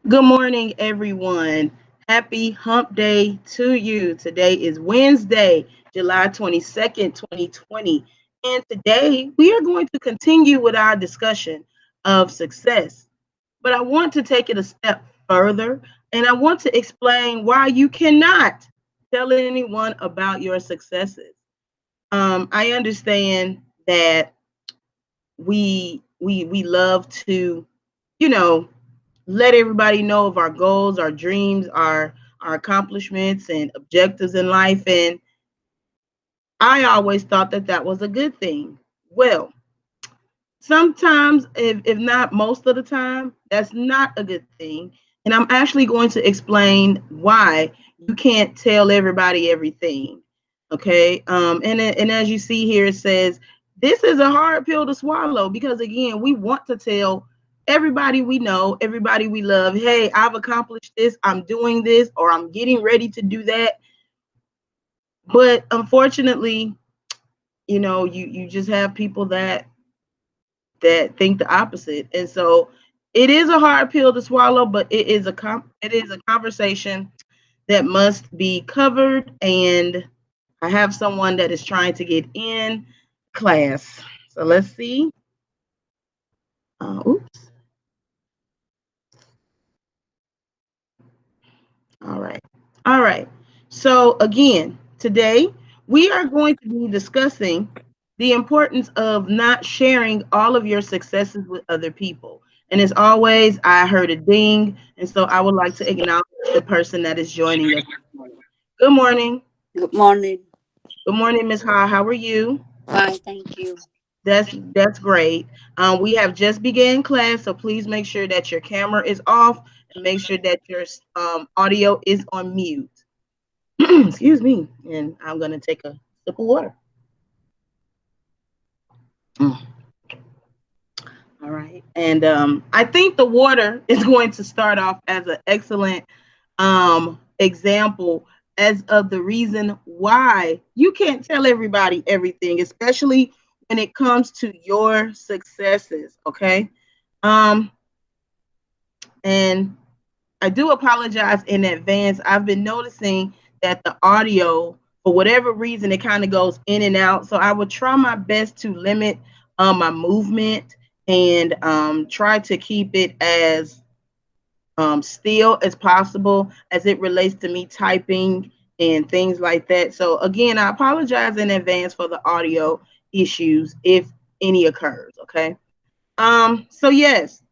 Good morning, everyone. Happy hump day to you. Today is Wednesday, July 22nd, 2020. And today we are going to continue with our discussion of success. But I want to take it a step further and I want to explain why you cannot tell anyone about your successes. I understand that we love to, you know, let everybody know of our goals, our dreams, our accomplishments and objectives in life. And I always thought that that was a good thing. Well, sometimes, if not most of the time, that's not a good thing. And I'm actually going to explain why you can't tell everybody everything. Okay. And as you see here, it says this is a hard pill to swallow because again, we want to tell everybody we know, everybody we love, hey, I've accomplished this, I'm doing this, or I'm getting ready to do that. But unfortunately, you just have people that think the opposite. And so it is a hard pill to swallow, but it is a conversation that must be covered. And I have someone that is trying to get in class. So let's see. Oops. All right. All right. So again, today we are going to be discussing the importance of not sharing all of your successes with other people. And as always, I heard a ding, and so I would like to acknowledge the person that is joining us this morning. Good morning. Good morning. Good morning, Miss Ha. How are you? Fine, thank you. That's great. We have just began class, so please make sure that your camera is off and make sure that your audio is on mute. Excuse me. And I'm gonna take a sip of water. Mm. All right. And I think the water is going to start off as an excellent example as of the reason why you can't tell everybody everything, especially when it comes to your successes. Okay. Um, and I do apologize in advance. I've been noticing that the audio, for whatever reason, it kind of goes in and out. So I would try my best to limit my movement and try to keep it as still as possible as it relates to me typing and things like that. So again, I apologize in advance for the audio issues if any occurs. Okay. So yes,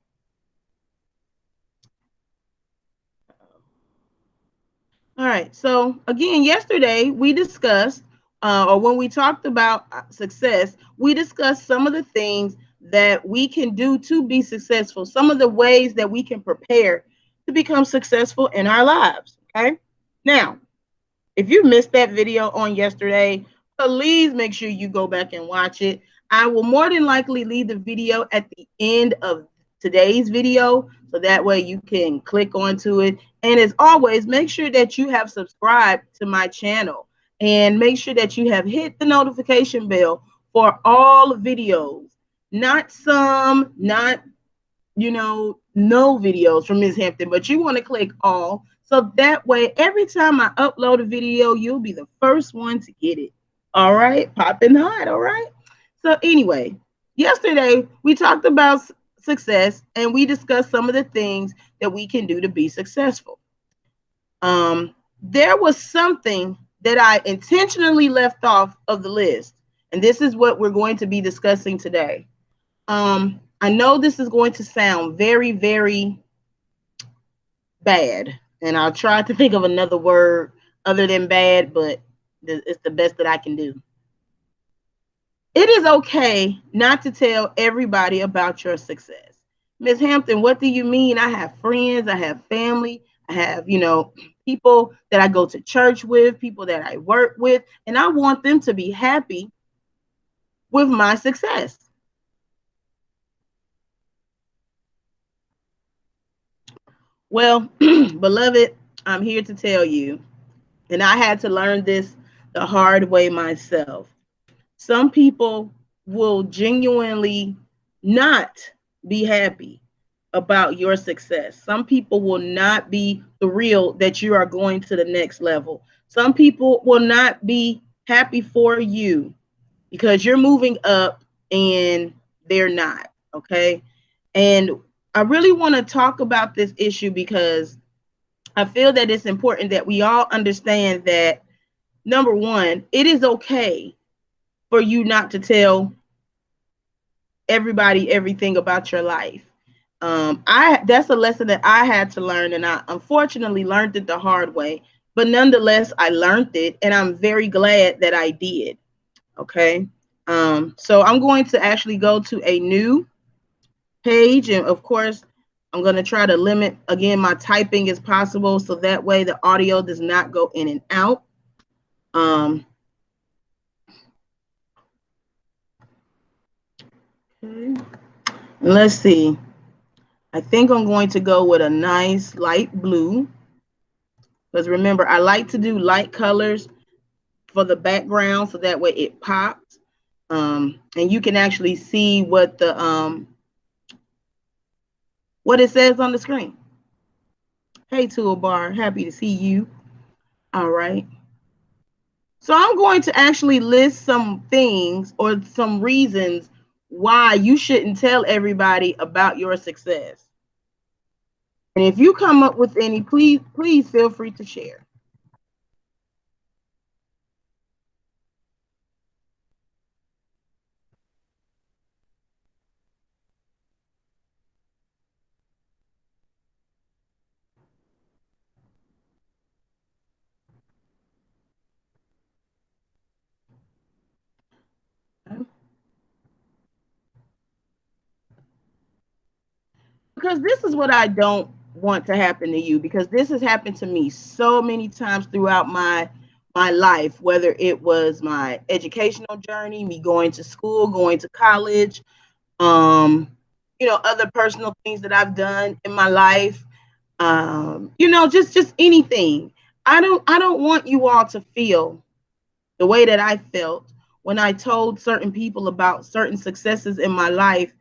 all right. So again, yesterday we discussed, or when we talked about success, we discussed some of the things that we can do to be successful, some of the ways that we can prepare to become successful in our lives. Okay. Now, if you missed that video on yesterday, please make sure you go back and watch it. I will more than likely leave the video at the end of today's video so that way you can click onto it. And as always, make sure that you have subscribed to my channel and make sure that you have hit the notification bell for all videos, not some, not no videos from Ms. Hampton, but you want to click all. So that way, every time I upload a video, you'll be the first one to get it. All right, popping hot. All right. So anyway, yesterday we talked about success and we discussed some of the things that we can do to be successful. There was something that I intentionally left off of the list, and this is what we're going to be discussing today. I know this is going to sound very, very bad, and I'll try to think of another word other than bad, but it's the best that I can do. It is okay not to tell everybody about your success. Miss Hampton, what do you mean? I have friends, I have family, I have, people that I go to church with, people that I work with, and I want them to be happy with my success. Well, beloved, I'm here to tell you, and I had to learn this the hard way myself. Some people will genuinely not be happy about your success. Some people will not be thrilled that you are going to the next level. Some people will not be happy for you because you're moving up and they're not. Okay. And I really want to talk about this issue because I feel that it's important that we all understand that number one, it is okay for you not to tell everybody everything about your life. I That's a lesson that I had to learn, and I unfortunately learned it the hard way. But nonetheless, I learned it, and I'm very glad that I did. Okay. So I'm going to actually go to a new page, and of course, I'm going to try to limit again my typing as possible, so that way the audio does not go in and out. Um, okay. Let's see. I think I'm going to go with a nice light blue because remember, I like to do light colors for the background so that way it pops. And you can actually see what it says on the screen. Hey, Toolbar, happy to see you. All right. So I'm going to actually list some things or some reasons why you shouldn't tell everybody about your success. And if you come up with any, please feel free to share. Because this is what I don't want to happen to you, because this has happened to me so many times throughout my life, whether it was my educational journey, me going to school, going to college, um other personal things that I've done in my life, just anything. I don't want you all to feel the way that I felt when I told certain people about certain successes in my life,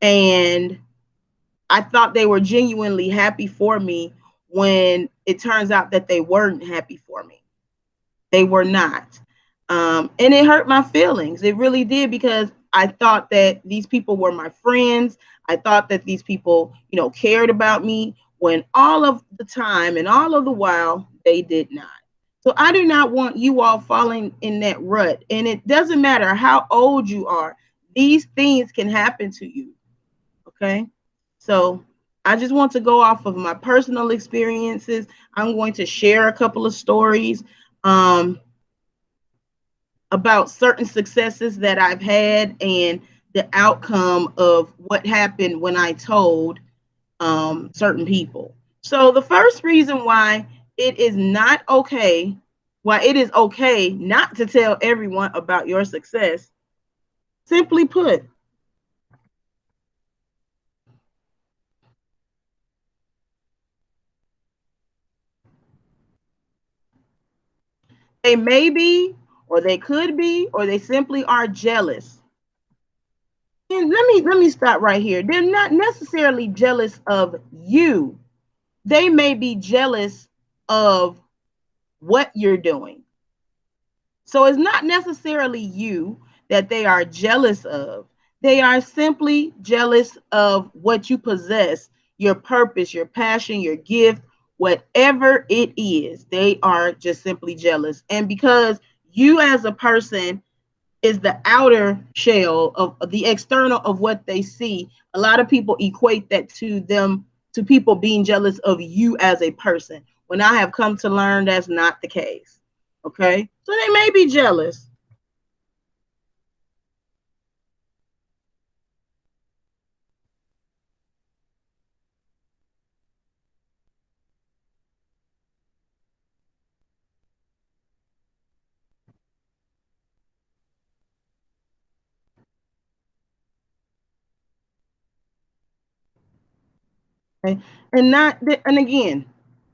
and I thought they were genuinely happy for me when it turns out that they weren't happy for me. They were not. And it hurt my feelings. It really did, because I thought that these people were my friends. I thought that these people, cared about me, when all of the time and all of the while they did not. So I do not want you all falling in that rut. And it doesn't matter how old you are, these things can happen to you. Okay. So I just want to go off of my personal experiences. I'm going to share a couple of stories um, about certain successes that I've had and the outcome of what happened when I told certain people. So the first reason why it is not okay, why it is okay not to tell everyone about your success, simply put, they may be, or they could be, or they simply are jealous. And let me stop right here. They're not necessarily jealous of you. They may be jealous of what you're doing. So it's not necessarily you that they are jealous of. They are simply jealous of what you possess, your purpose, your passion, your gift, whatever it is. They are just simply jealous. And because you as a person is the outer shell of the external of what they see, a lot of people equate that to them, to people being jealous of you as a person, when I have come to learn that's not the case. Okay, so they may be jealous. Okay? And again,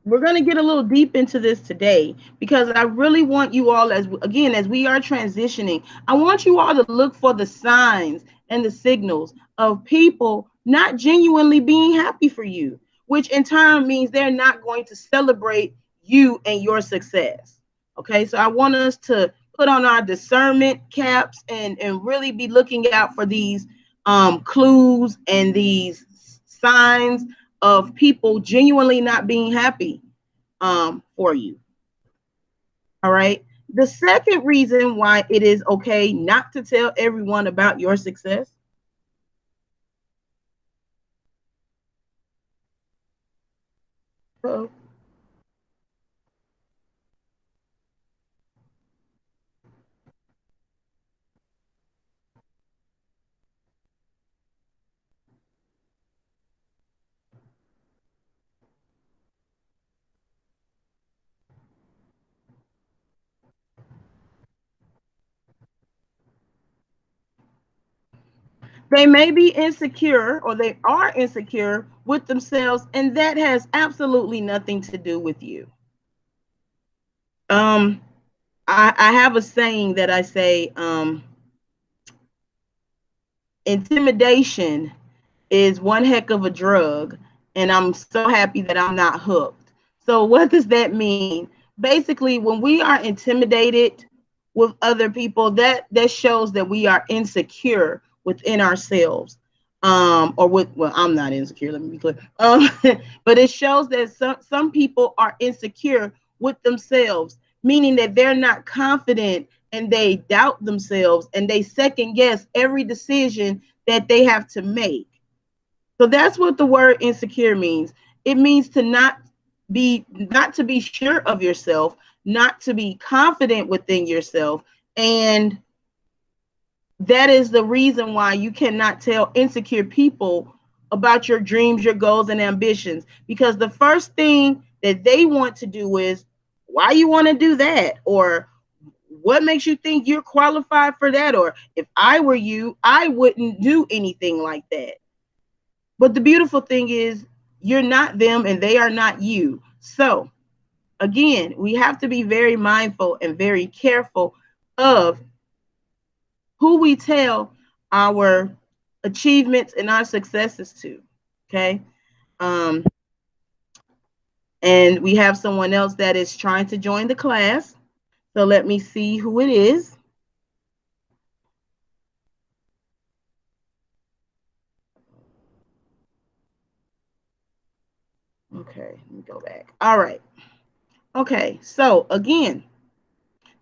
we're going to get a little deep into this today, because I really want you all, as we are transitioning, I want you all to look for the signs and the signals of people not genuinely being happy for you, which in turn means they're not going to celebrate you and your success. Okay, so I want us to put on our discernment caps and really be looking out for these clues and these signs of people genuinely not being happy for you. All right. The second reason why it is okay not to tell everyone about your success. Uh-oh. They may be insecure or they are insecure with themselves, and that has absolutely nothing to do with you. Um, I have a saying that I say, intimidation is one heck of a drug, and I'm so happy that I'm not hooked. So, what does that mean? Basically, when we are intimidated with other people, that shows that we are insecure within ourselves. Or with well, I'm not insecure. Let me be clear. But it shows that some people are insecure with themselves, meaning that they're not confident and they doubt themselves and they second guess every decision that they have to make. So that's what the word insecure means. It means to not to be sure of yourself, not to be confident within yourself. And that is the reason why you cannot tell insecure people about your dreams, your goals, and ambitions. Because the first thing that they want to do is, why you want to do that? Or what makes you think you're qualified for that? Or if I were you, I wouldn't do anything like that. But the beautiful thing is, you're not them and they are not you. So, again, we have to be very mindful and very careful of who we tell our achievements and our successes to. Okay. Um, and we have someone else that is trying to join the class. So let me see who it is. Okay, let me go back. All right. Okay. So again,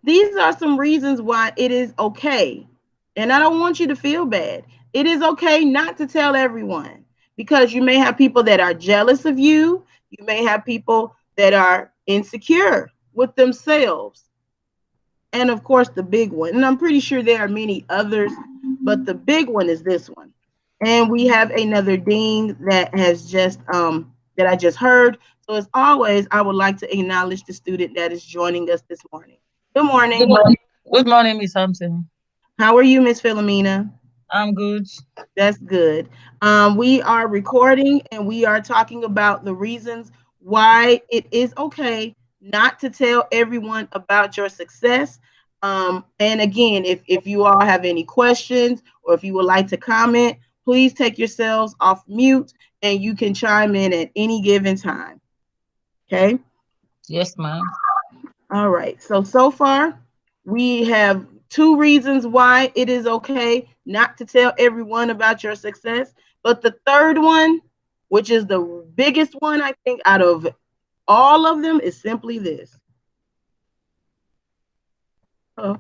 these are some reasons why it is okay. And I don't want you to feel bad. It is okay not to tell everyone because you may have people that are jealous of you. You may have people that are insecure with themselves. And of course, the big one. And I'm pretty sure there are many others, but the big one is this one. And we have another ding that has just that I just heard. So as always, I would like to acknowledge the student that is joining us this morning. Good Good morning. morning. Good morning, Miss Hampton. How are you, Miss Philomena? I'm good. That's good. We are recording and we are talking about the reasons why it is okay not to tell everyone about your success. And again, if you all have any questions or if you would like to comment, please take yourselves off mute and you can chime in at any given time. Okay. Yes, ma'am. All right. So far, we have two reasons why it is okay not to tell everyone about your success. But the third one, which is the biggest one, I think, out of all of them, is simply this. Uh,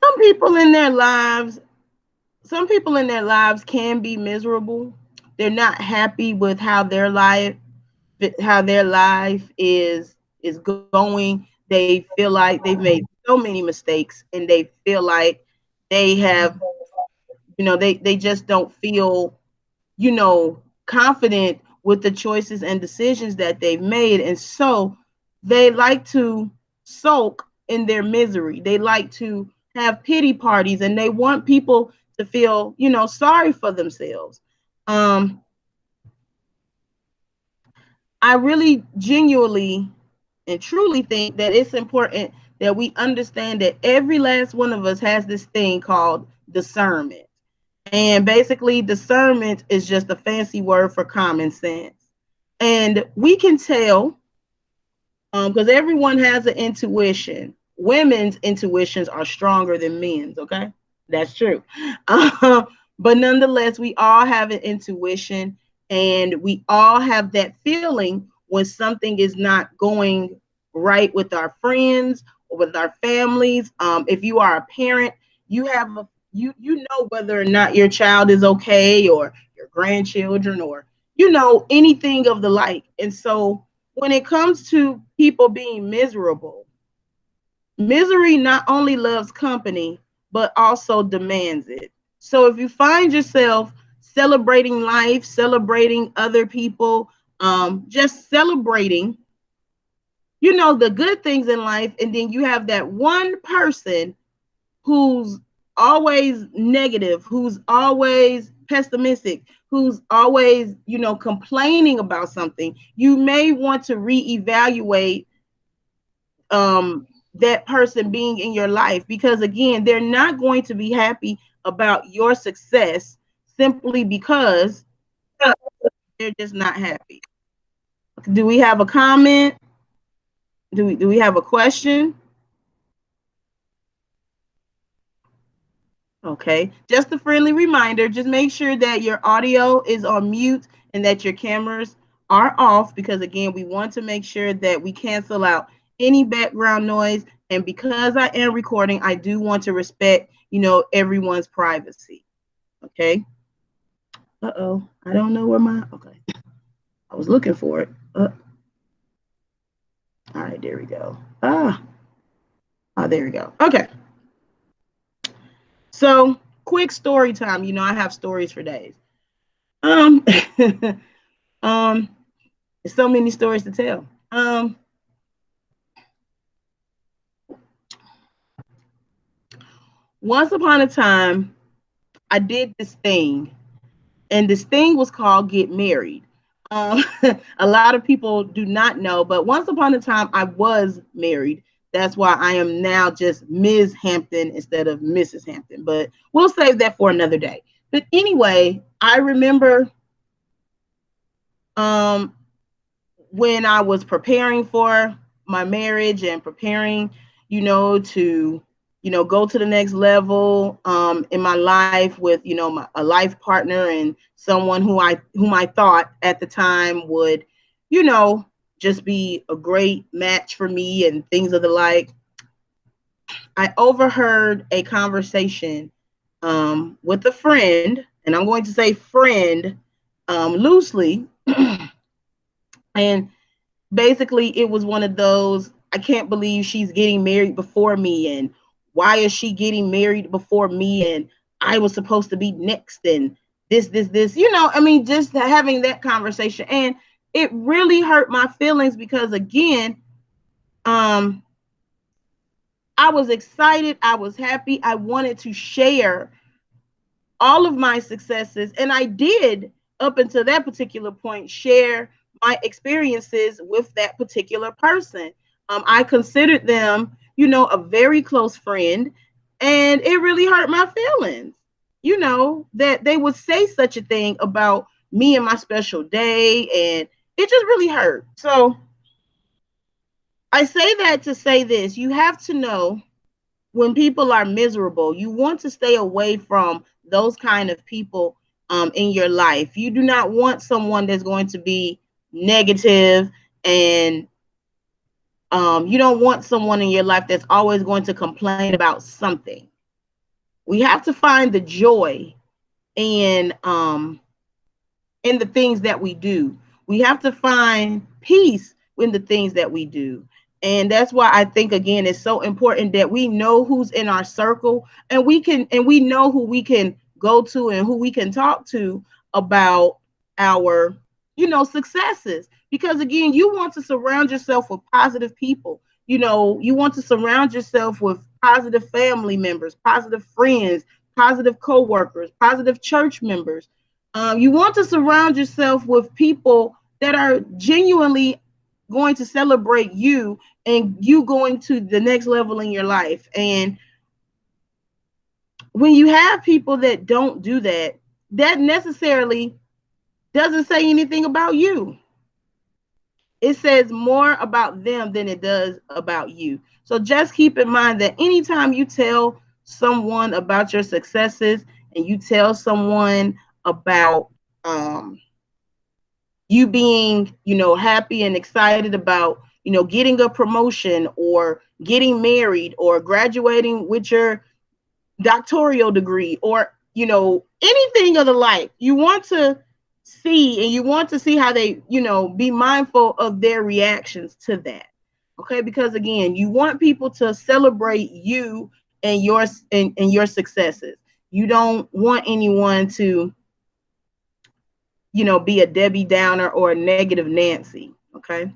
some people in their lives, some people in their lives can be miserable. They're not happy with how their life is going. They feel like they've made so many mistakes and they feel like they have, they just don't feel, confident with the choices and decisions that they've made. And so they like to sulk in their misery. They like to have pity parties and they want people to feel, sorry for themselves. Um, I really genuinely and truly think that it's important that we understand that every last one of us has this thing called discernment. And basically, discernment is just a fancy word for common sense. And we can tell because everyone has an intuition. Women's intuitions are stronger than men's, okay? That's true. Uh, but nonetheless, we all have an intuition and we all have that feeling when something is not going right with our friends or with our families. If you are a parent, you know whether or not your child is okay or your grandchildren or anything of the like. And so when it comes to people being miserable, misery not only loves company, but also demands it. So if you find yourself celebrating life, celebrating other people, just celebrating, the good things in life, and then you have that one person who's always negative, who's always pessimistic, who's always, complaining about something, you may want to reevaluate that person being in your life because again, they're not going to be happy about your success simply because they're just not happy. Do we have a comment? Do we have a question? Okay, just a friendly reminder, just make sure that your audio is on mute and that your cameras are off because again, we want to make sure that we cancel out any background noise. And because I am recording, I do want to respect, everyone's privacy. Okay. Uh-oh, I don't know where my, okay, I was looking for it. All right, there we go. There we go. Okay. So quick story time. I have stories for days. Um, um, there's so many stories to tell. Once upon a time, I did this thing, and this thing was called Get Married. Um, a lot of people do not know, but once upon a time, I was married. That's why I am now just Ms. Hampton instead of Mrs. Hampton. But we'll save that for another day. But anyway, I remember um, when I was preparing for my marriage and preparing, to, go to the next level in my life with, a life partner and someone whom I thought at the time would, you know, just be a great match for me and things of the like. I overheard a conversation with a friend, and I'm going to say friend loosely. And basically it was one of those, I can't believe she's getting married before me, and why is she getting married before me, and I was supposed to be next, and this, I mean, just having that conversation. And it really hurt my feelings because again, um I was excited, I was happy, I wanted to share all of my successes. And I did, up until that particular point, share my experiences with that particular person. I considered them, a very close friend. And it really hurt my feelings, that they would say such a thing about me and my special day. And it just really hurt. So I say that to say this: you have to know when people are miserable, you want to stay away from those kind of people in your life. You do not want someone that's going to be negative, and you don't want someone in your life that's always going to complain about something. We have to find the joy in the things that we do. We have to find peace in the things that we do. And that's why I think again it's so important that we know who's in our circle, and we know who we can go to and who we can talk to about our successes, because again, you want to surround yourself with positive people. You want to surround yourself with positive family members, positive friends, positive co-workers, positive church members. You want to surround yourself with people that are genuinely going to celebrate you and you going to the next level in your life. And when you have people that don't do that, that necessarily doesn't say anything about you. It says more about them than it does about you. So just keep in mind that anytime you tell someone about your successes and you tell someone about you being, happy and excited about, getting a promotion or getting married or graduating with your doctoral degree or anything of the like, you want to see, and you want to see how they, be mindful of their reactions to that. Okay, because again, you want people to celebrate you and your successes. You don't want anyone to, be a Debbie Downer or a negative Nancy. Okay,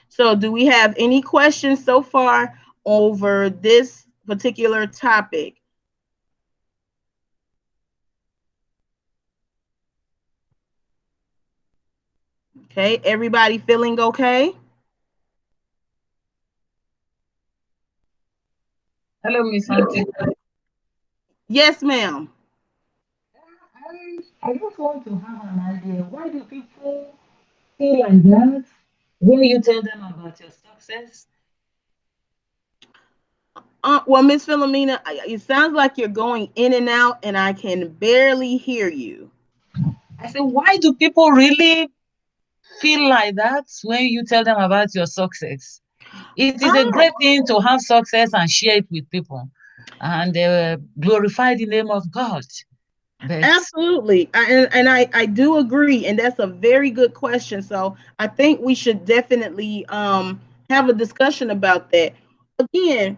so do we have any questions so far over this particular topic? Okay, everybody feeling okay? Hello, Miss Auntie. Yes, ma'am. I just want to have an idea. Why do people feel like that when you tell them about your success? Well, Miss Philomena, it sounds like you're going in and out, and I can barely hear you. I said, why do people really feel like that when you tell them about your success? It is a great Oh, thing to have success and share it with people and glorify the name of God. But absolutely. And I do agree, and that's a very good question. So I think we should definitely have a discussion about that. Again,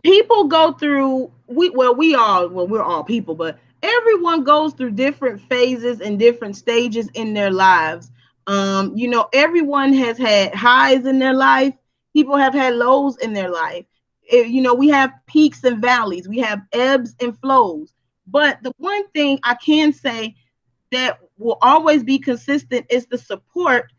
people go through we're all people, but everyone goes through different phases and different stages in their lives. Everyone has had highs in their life. People have had lows in their life. We have peaks and valleys, we have ebbs and flows. But the one thing I can say that will always be consistent is the support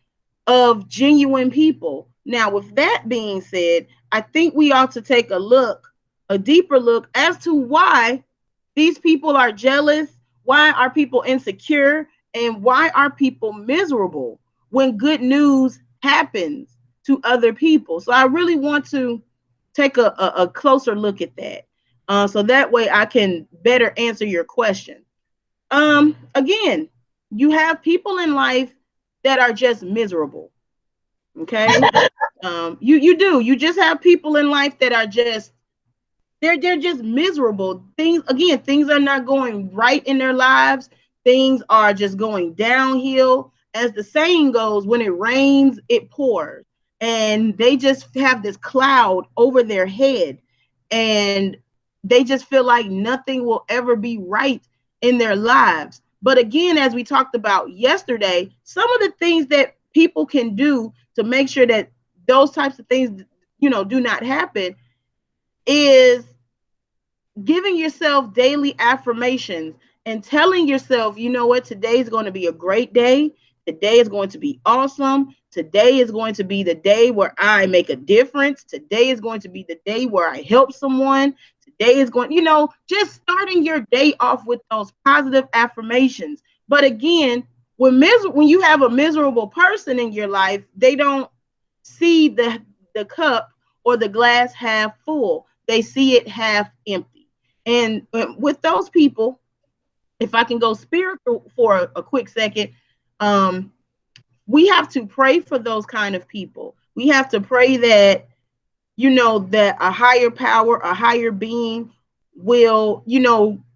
of genuine people. Now, with that being said, I think we ought to take a deeper look as to why these people are jealous, why are people insecure, and why are people miserable when good news happens to other people. So I really want to take a closer look at that. So that way I can better answer your question. Again, you have people in life that are just miserable. Okay. You do. You just have people in life that are just they're just miserable. Things are not going right in their lives. Things are just going downhill. As the saying goes, when it rains, it pours. And they just have this cloud over their head. And they just feel like nothing will ever be right in their lives. But again, as we talked about yesterday, some of the things that people can do to make sure that those types of things, do not happen is giving yourself daily affirmations and telling yourself, you know what, today is going to be a great day. Today is going to be awesome. Today is going to be the day where I make a difference. Today is going to be the day where I help someone. Today is going, just starting your day off with those positive affirmations. But again, when you have a miserable person in your life, they don't see the cup or the glass half full. They see it half empty. And with those people, if I can go spiritual for a quick second, um, we have to pray for those kind of people. We have to pray that, that a higher power, a higher being will,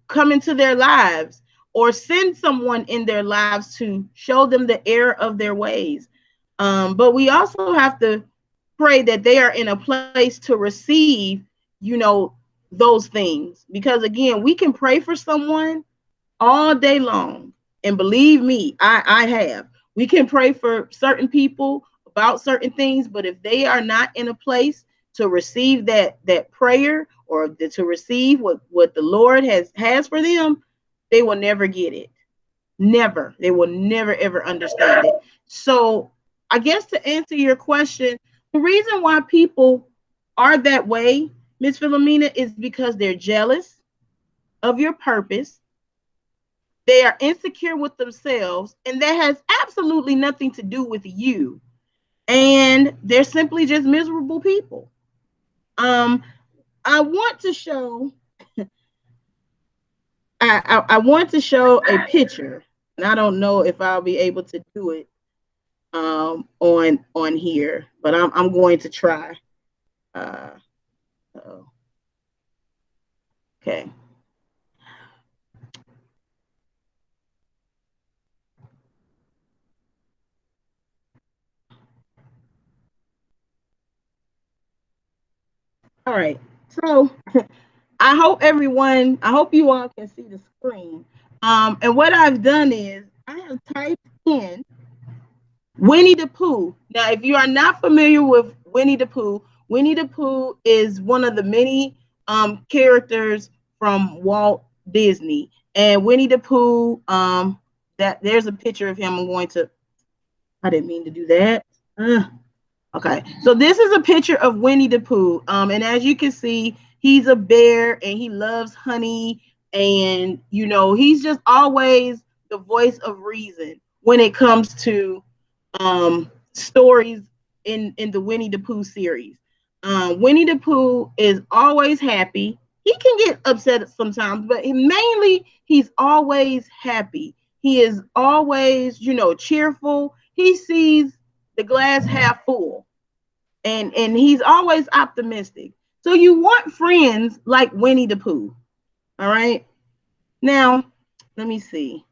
come into their lives or send someone in their lives to show them the error of their ways. But we also have to pray that they are in a place to receive, you know, those things. Because again, we can pray for someone all day long. And believe me, I have. We can pray for certain people about certain things, but if they are not in a place to receive that prayer, or to receive what the Lord has for them, they will never get it. Never. They will never ever understand it. So I guess to answer your question, the reason why people are that way, Miss Philomena, is because they're jealous of your purpose. They are insecure with themselves, and that has absolutely nothing to do with you. And they're simply just miserable people. Um, I want to show I want to show a picture, and I don't know if I'll be able to do it on here, but I'm going to try. Uh, oh, okay. All right. So I hope you all can see the screen. And what I've done is I have typed in Winnie the Pooh. Now, if you are not familiar with Winnie the Pooh is one of the many characters from Walt Disney. And Winnie the Pooh, that there's a picture of him. I didn't mean to do that. Okay, so this is a picture of Winnie the Pooh. And as you can see, he's a bear and he loves honey. And, he's just always the voice of reason when it comes to stories in the Winnie the Pooh series. Winnie the Pooh is always happy. He can get upset sometimes, but mainly he's always happy. He is always, cheerful. He sees the glass half full, and he's always optimistic. So you want friends like Winnie the Pooh. All right. Now, let me see.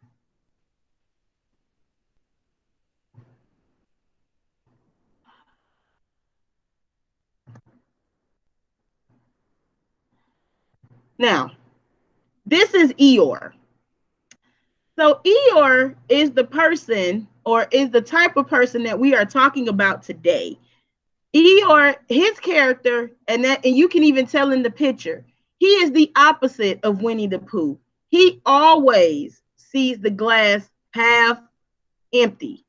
Now, this is Eeyore. So Eeyore is the person, or is the type of person that we are talking about today. Eeyore, his character, and you can even tell in the picture, he is the opposite of Winnie the Pooh. He always sees the glass half empty.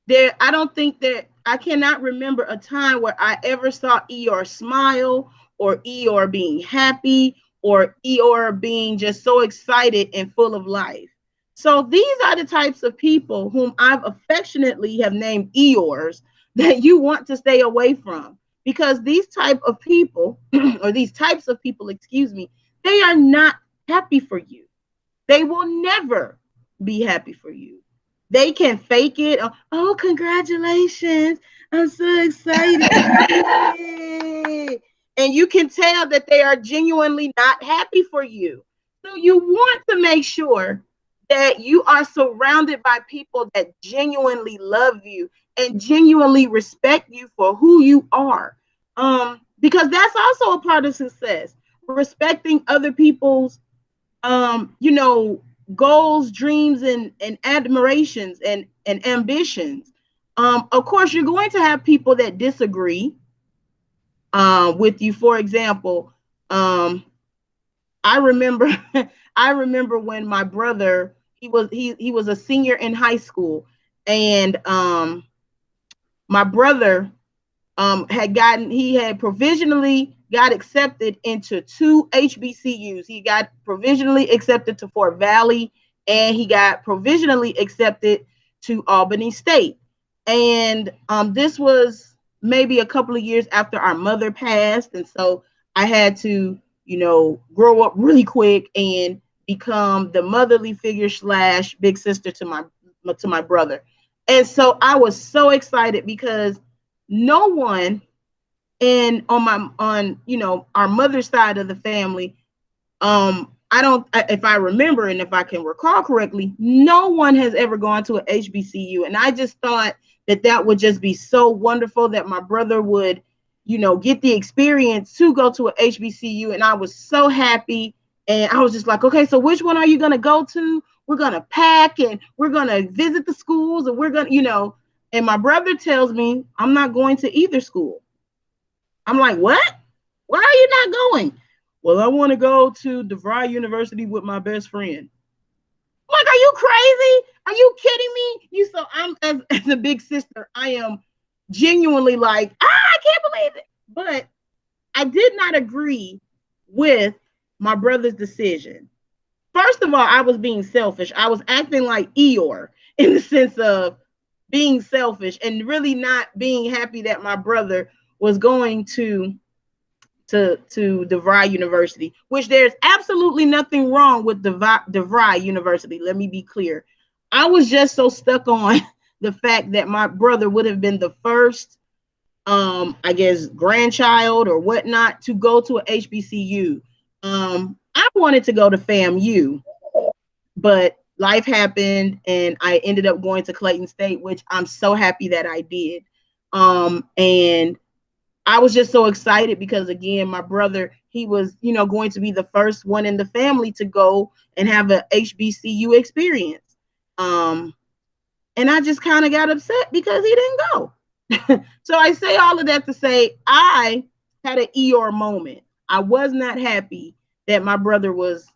I don't think that I cannot remember a time where I ever saw Eeyore smile, or Eeyore being happy, or Eeyore being just so excited and full of life. So these are the types of people whom I've affectionately have named Eeyores that you want to stay away from, because these type of people or these types of people, excuse me, they are not happy for you. They will never be happy for you. They can fake it. Oh, congratulations. I'm so excited. And you can tell that they are genuinely not happy for you. So you want to make sure that you are surrounded by people that genuinely love you and genuinely respect you for who you are. Because that's also a part of success. Respecting other people's you know, goals, dreams, and admirations and ambitions. Of course, you're going to have people that disagree with you. For example, I remember I remember when my brother, he was a senior in high school, and my brother he had provisionally got accepted into two HBCUs. He got provisionally accepted to Fort Valley, and he got provisionally accepted to Albany State. And this was maybe a couple of years after our mother passed. And so I had to, grow up really quick and become the motherly figure slash big sister to my brother. And so I was so excited because no one, and on our mother's side of the family, I don't, if I remember and if I can recall correctly, no one has ever gone to an HBCU. And I just thought that would just be so wonderful that my brother would, get the experience to go to an HBCU. And I was so happy. And I was just like, okay, so which one are you going to go to? we're gonna pack and we're gonna visit the schools and we're gonna, and my brother tells me I'm not going to either school. I'm like, what? Why are you not going? Well, I want to go to DeVry University with my best friend. I'm like, are you crazy? Are you kidding me? I'm as a big sister, I am genuinely like, I can't believe it. But I did not agree with my brother's decision. First of all, I was being selfish. I was acting like Eeyore in the sense of being selfish and really not being happy that my brother was going to DeVry University, which there's absolutely nothing wrong with DeVry University. Let me be clear. I was just so stuck on the fact that my brother would have been the first, I guess, grandchild or whatnot to go to a HBCU. I wanted to go to FAMU, but life happened and I ended up going to Clayton State, which I'm so happy that I did. And I was just so excited because again, my brother, he was, going to be the first one in the family to go and have a HBCU experience. And I just kind of got upset because he didn't go. So I say all of that to say I had an Eeyore moment. I was not happy that my brother was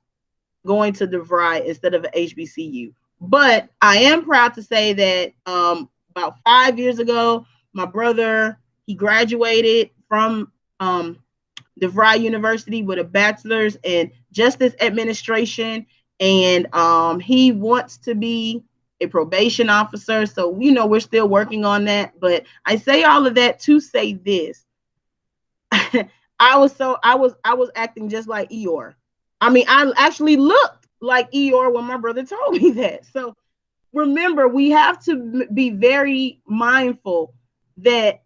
going to DeVry instead of an HBCU. But I am proud to say that about 5 years ago, my brother, he graduated from DeVry University with a bachelor's in justice administration, and he wants to be a probation officer. So we're still working on that. But I say all of that to say this: I was acting just like Eeyore. I mean, I actually looked like Eeyore when my brother told me that. So remember, we have to be very mindful that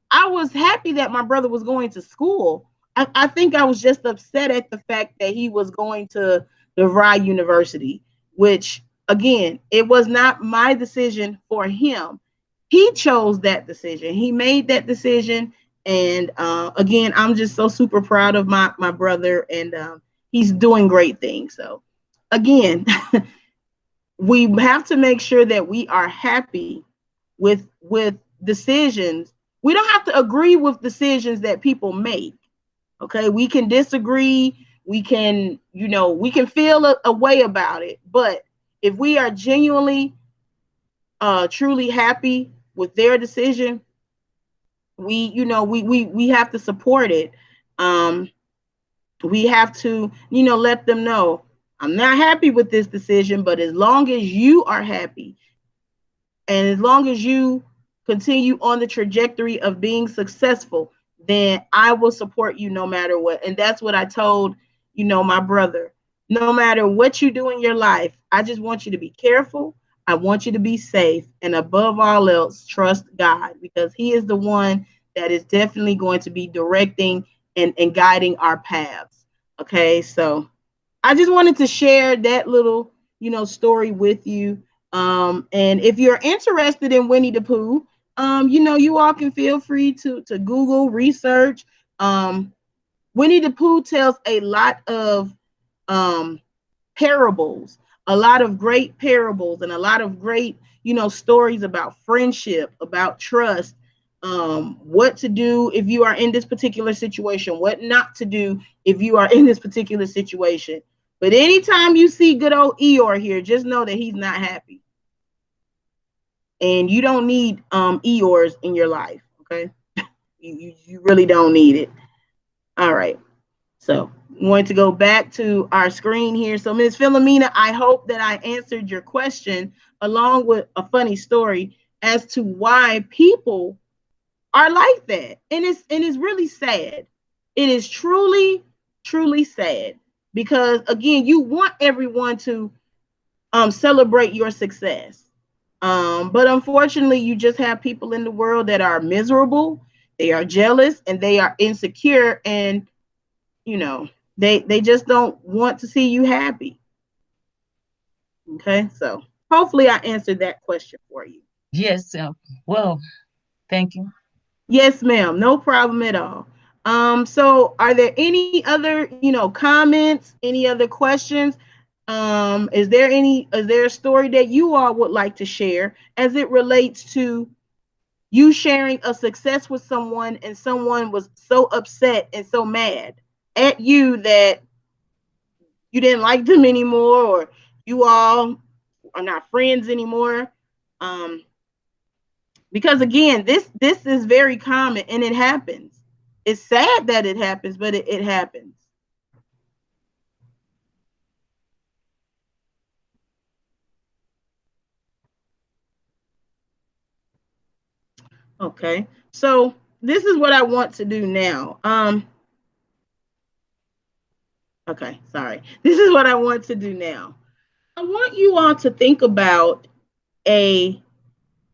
I was happy that my brother was going to school. I think I was just upset at the fact that he was going to DeVry University, which again, it was not my decision for him. He chose that decision. He made that decision, and again, I'm just so super proud of my brother, and he's doing great things. So again, we have to make sure that we are happy with decisions. We don't have to agree with decisions that people make. Okay, we can disagree. We can feel a way about it, but if we are genuinely, truly happy with their decision, we have to support it. Um, we have to, let them know I'm not happy with this decision, but as long as you are happy and as long as you continue on the trajectory of being successful, then I will support you no matter what. And that's what I told, my brother. No matter what you do in your life, I just want you to be careful. I want you to be safe. And above all else, trust God because He is the one that is definitely going to be directing and guiding our paths. Okay. So I just wanted to share that little, story with you. And if you're interested in Winnie the Pooh, you all can feel free to Google research. Winnie the Pooh tells a lot of um, parables, a lot of great parables, and a lot of great, stories about friendship, about trust, what to do if you are in this particular situation, what not to do if you are in this particular situation. But anytime you see good old Eeyore here, just know that he's not happy. And you don't need Eeyores in your life, okay? You really don't need it. All right. So I'm going to go back to our screen here. So Ms. Philomena, I hope that I answered your question along with a funny story as to why people are like that. And it's really sad. It is truly, truly sad because again, you want everyone to celebrate your success. But unfortunately, you just have people in the world that are miserable, they are jealous, and they are insecure, and you know, they just don't want to see you happy. Okay, so hopefully I answered that question for you. Yes. Well, thank you. Yes, ma'am, no problem at all. So are there any other, comments, any other questions? Is there a story that you all would like to share as it relates to you sharing a success with someone and someone was so upset and so mad at you that you didn't like them anymore, or you all are not friends anymore? Um, because again, this is very common and it happens. It's sad that it happens, but it happens. Okay, so this is what I want to do now. Okay, sorry. This is what I want to do now. I want you all to think about a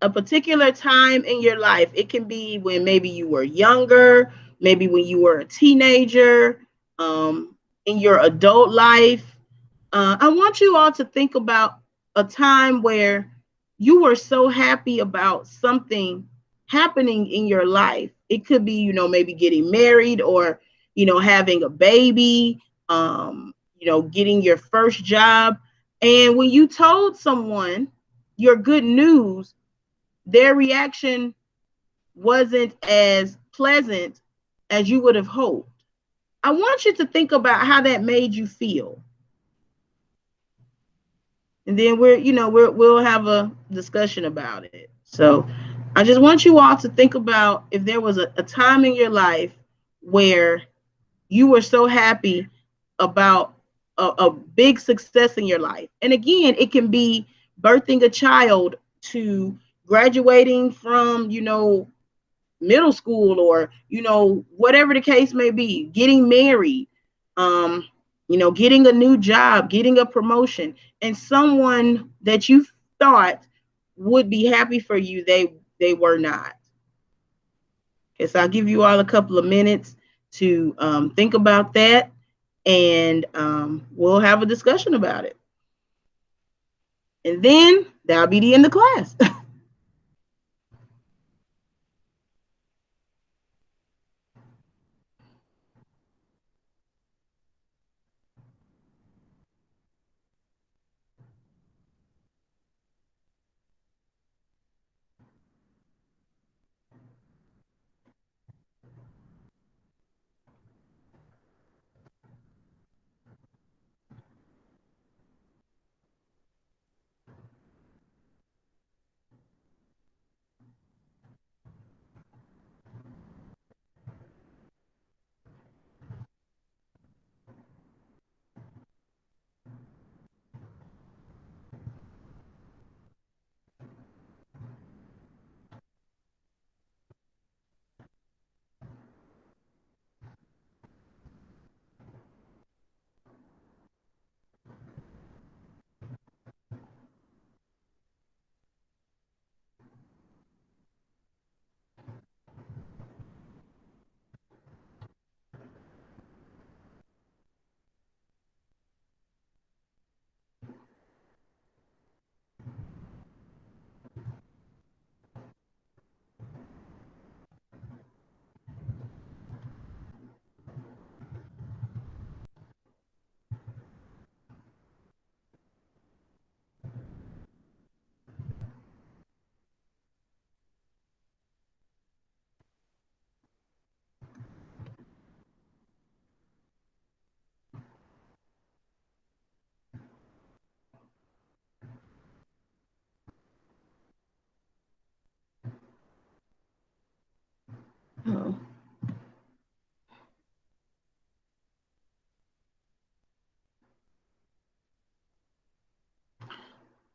a particular time in your life. It can be when maybe you were younger, maybe when you were a teenager, in your adult life. I want you all to think about a time where you were so happy about something happening in your life. It could be, maybe getting married, or, having a baby, getting your first job. And when you told someone your good news, their reaction wasn't as pleasant as you would have hoped. I want you to think about how that made you feel. And then we'll have a discussion about it. So I just want you all to think about if there was a time in your life where you were so happy about a big success in your life. And again, it can be birthing a child, to graduating from, middle school, or, whatever the case may be, getting married, um, getting a new job, getting a promotion, and someone that you thought would be happy for you, they were not. Okay, so I'll give you all a couple of minutes to think about that, and we'll have a discussion about it. And then that'll be the end of class.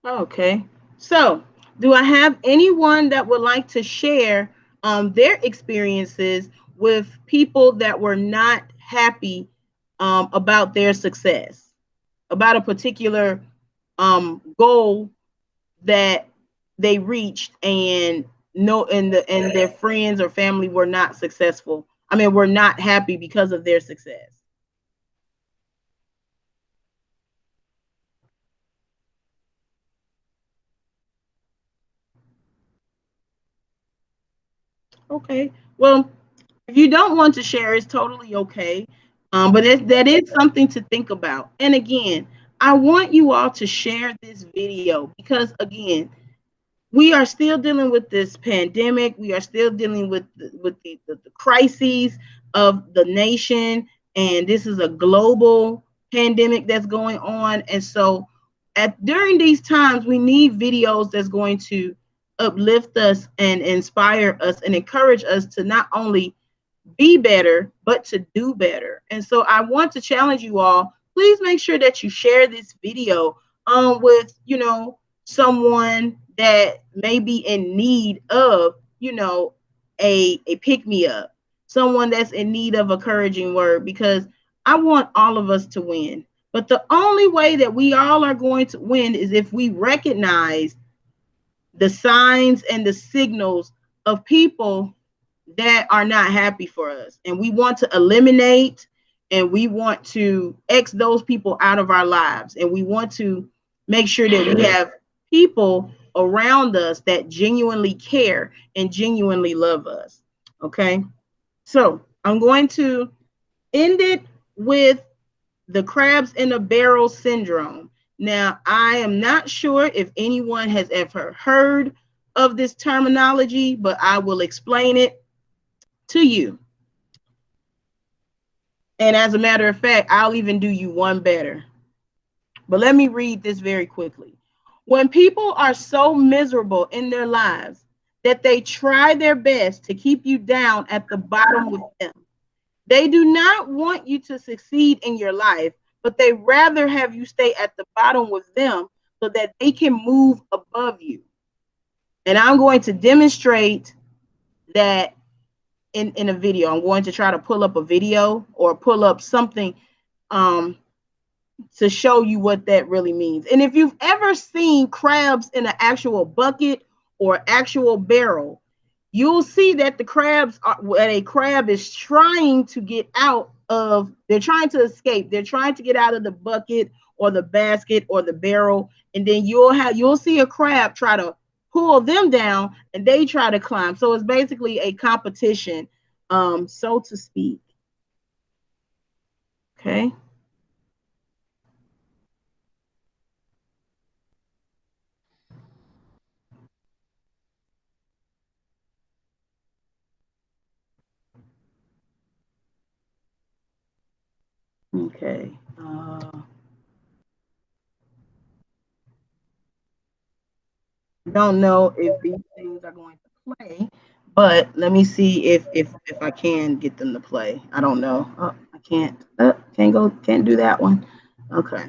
Oh, okay. So, do I have anyone that would like to share their experiences with people that were not happy about their success, about a particular goal that they reached, and no, and their friends or family were not successful. I mean, were not happy because of their success. Okay. Well, if you don't want to share, it's totally okay. But that is something to think about. And again, I want you all to share this video because, again, we are still dealing with this pandemic. We are still dealing with the crises of the nation, and this is a global pandemic that's going on. And so, during these times, we need videos that's going to uplift us and inspire us and encourage us to not only be better, but to do better. And so I want to challenge you all. Please make sure that you share this video with, someone that may be in need of, a pick me up, someone that's in need of a encouraging word, because I want all of us to win. But the only way that we all are going to win is if we recognize the signs and the signals of people that are not happy for us. And we want to eliminate and we want to X those people out of our lives. And we want to make sure that we have people around us that genuinely care and genuinely love us. Okay. So I'm going to end it with the crabs in a barrel syndrome. Now, I am not sure if anyone has ever heard of this terminology, but I will explain it to you. And as a matter of fact, I'll even do you one better. But let me read this very quickly. When people are so miserable in their lives that they try their best to keep you down at the bottom with them, they do not want you to succeed in your life, but they rather have you stay at the bottom with them so that they can move above you. And I'm going to demonstrate that in a video. I'm going to try to pull up a video or pull up something um, to show you what that really means. And if you've ever seen crabs in an actual bucket or actual barrel, you'll see that the crabs are, when a crab is trying to get out of, they're trying to escape, they're trying to get out of the bucket or the basket or the barrel, and then you'll see a crab try to pull them down and they try to climb. So it's basically a competition, so to speak. Okay. Okay. Don't know if these things are going to play, but let me see if I can get them to play. I don't know. Oh, I can't. Can't do that one. Okay.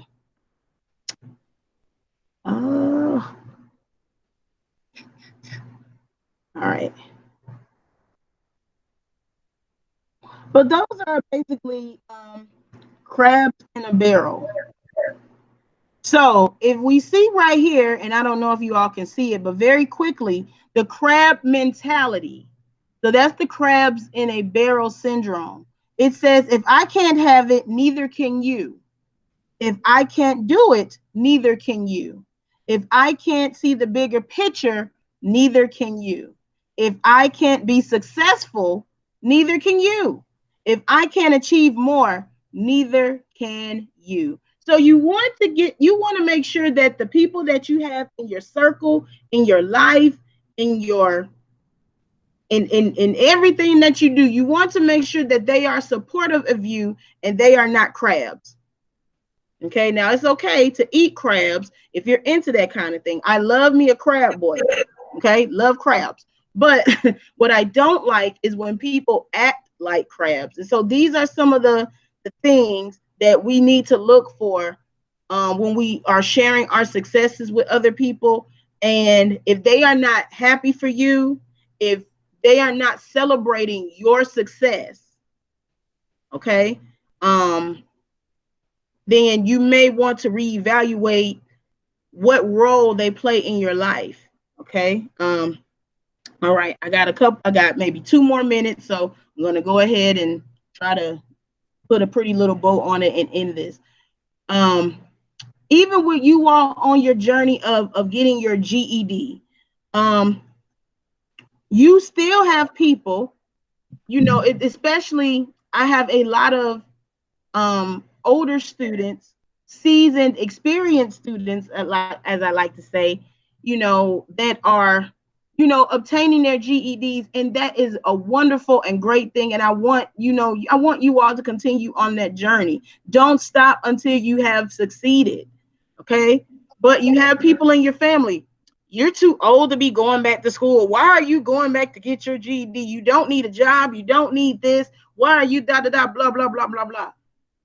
All right. But those are basically crabs in a barrel. So if we see right here, and I don't know if you all can see it, but very quickly, the crab mentality. So that's the crabs in a barrel syndrome. It says, if I can't have it, neither can you. If I can't do it, neither can you. If I can't see the bigger picture, neither can you. If I can't be successful, neither can you. If I can't achieve more, neither can you. So you want to make sure that the people that you have in your circle, in your life, in your in everything that you do, you want to make sure that they are supportive of you and they are not crabs. Okay, now it's okay to eat crabs if you're into that kind of thing. I love me a crab boil. Okay, love crabs. But what I don't like is when people act like crabs. And so these are some of the things that we need to look for when we are sharing our successes with other people. And if they are not happy for you, if they are not celebrating your success, okay, um, then you may want to reevaluate what role they play in your life. Okay. All right. I got maybe 2 more minutes. So I'm going to go ahead and try to put a pretty little bow on it and end this. Um, Even with you all on your journey of getting your GED, um, you still have people, especially I have a lot of older students seasoned, experienced students, as I like to say, that are, obtaining their GEDs, and that is a wonderful and great thing. And I want you all to continue on that journey. Don't stop until you have succeeded. Okay. But you have people in your family. You're too old to be going back to school. Why are you going back to get your GED? You don't need a job. You don't need this. Why are you da da da blah blah blah blah blah?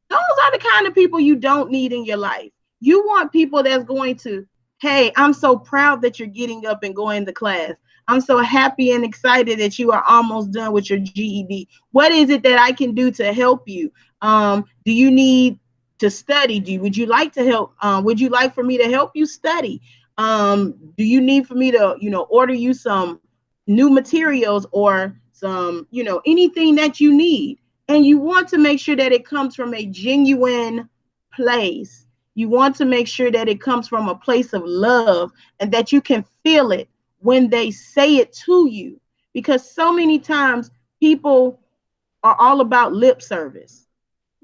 Those are the kind of people you don't need in your life. You want people that's going to, hey, I'm so proud that you're getting up and going to class. I'm so happy and excited that you are almost done with your GED. What is it that I can do to help you? Do you need to study? Would you like to help? Would you like for me to help you study? Do you need for me to, order you some new materials or some, anything that you need? And you want to make sure that it comes from a genuine place. You want to make sure that it comes from a place of love and that you can feel it when they say it to you. Because so many times people are all about lip service.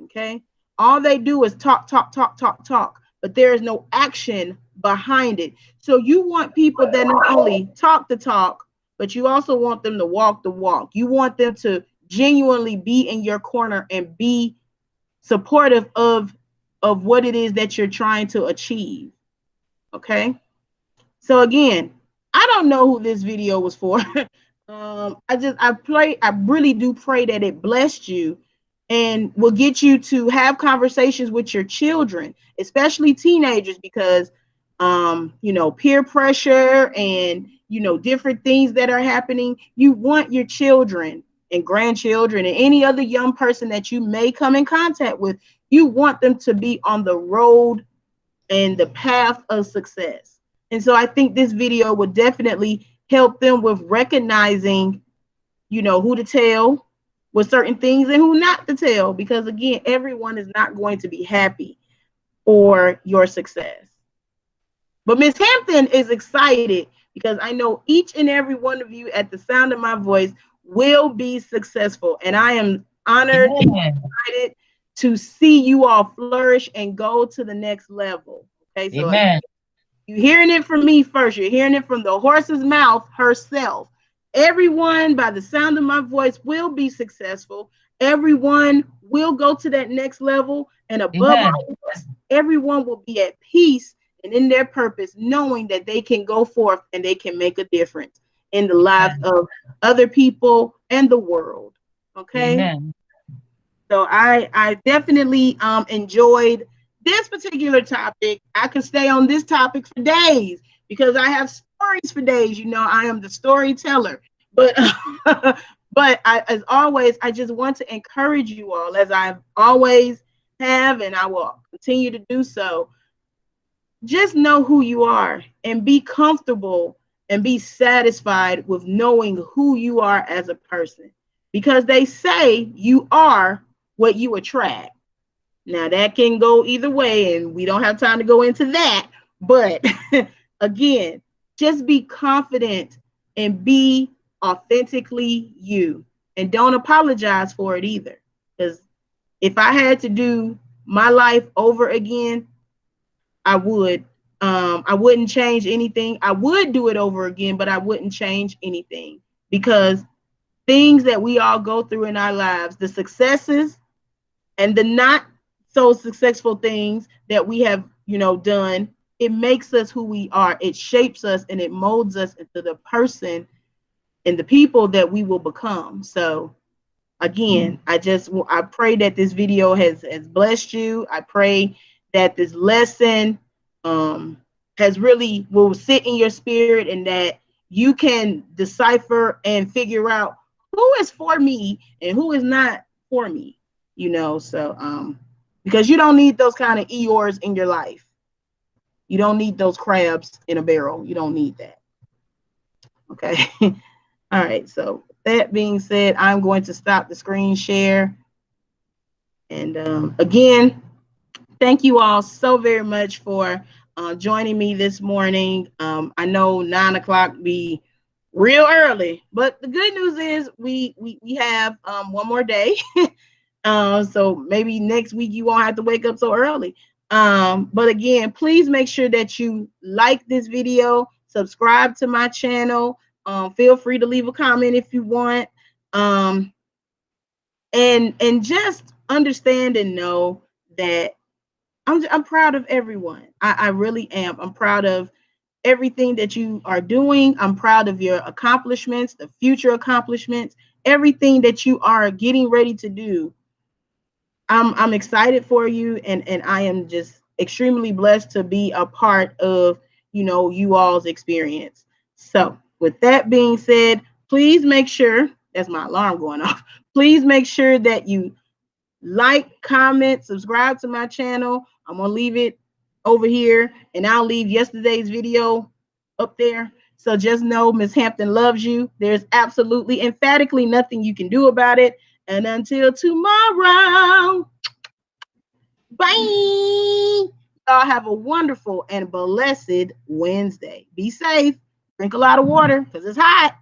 Okay. All they do is talk, talk, talk, talk, talk, but there is no action behind it. So you want people that not only talk the talk, but you also want them to walk the walk. You want them to genuinely be in your corner and be supportive of what it is that you're trying to achieve. Okay. So again, I don't know who this video was for. I really do pray that it blessed you and will get you to have conversations with your children, especially teenagers, because peer pressure and different things that are happening. You want your children and grandchildren and any other young person that you may come in contact with, you want them to be on the road and the path of success. And so I think this video would definitely help them with recognizing, who to tell with certain things and who not to tell, because again, everyone is not going to be happy for your success. But Miss Hampton is excited because I know each and every one of you at the sound of my voice will be successful. And I am honored and excited to see you all flourish and go to the next level. Okay, so Amen. you're hearing it from me first. You're hearing it from the horse's mouth herself. Everyone, by the sound of my voice, will be successful. Everyone will go to that next level. And above Amen. all else, everyone will be at peace and in their purpose, knowing that they can go forth and they can make a difference in the lives Amen. of other people and the world. Okay. Amen. So I definitely enjoyed this particular topic. I could stay on this topic for days because I have stories for days. I am the storyteller. But as always, I just want to encourage you all, as I've always have, and I will continue to do so. Just know who you are and be comfortable and be satisfied with knowing who you are as a person, because they say you are what you attract. Now that can go either way, and we don't have time to go into that. But again, just be confident and be authentically you, and don't apologize for it either. Because if I had to do my life over again, I would. I wouldn't change anything. I would do it over again, but I wouldn't change anything, because things that we all go through in our lives, the successes and the not so successful things that we have, done, it makes us who we are. It shapes us and it molds us into the person and the people that we will become. So again, I pray that this video has blessed you. I pray that this lesson has really will sit in your spirit, and that you can decipher and figure out who is for me and who is not for me. So because you don't need those kind of Eeyores in your life. You don't need those crabs in a barrel. You don't need that. Okay. All right. So that being said, I'm going to stop the screen share. And again, thank you all so very much for joining me this morning. I know 9 o'clock be real early, but the good news is we have one more day. So maybe next week you won't have to wake up so early. But again, please make sure that you like this video, subscribe to my channel. Feel free to leave a comment if you want. Um, and just understand and know that I'm proud of everyone. I really am. I'm proud of everything that you are doing. I'm proud of your accomplishments, the future accomplishments, everything that you are getting ready to do. I'm excited for you, and I am just extremely blessed to be a part of, you all's experience. So with that being said, please make sure, that's my alarm going off. Please make sure that you like, comment, subscribe to my channel. I'm gonna leave it over here, and I'll leave yesterday's video up there. So just know Miss Hampton loves you. There's absolutely emphatically nothing you can do about it. And until tomorrow, bye. Y'all have a wonderful and blessed Wednesday. Be safe. Drink a lot of water because it's hot.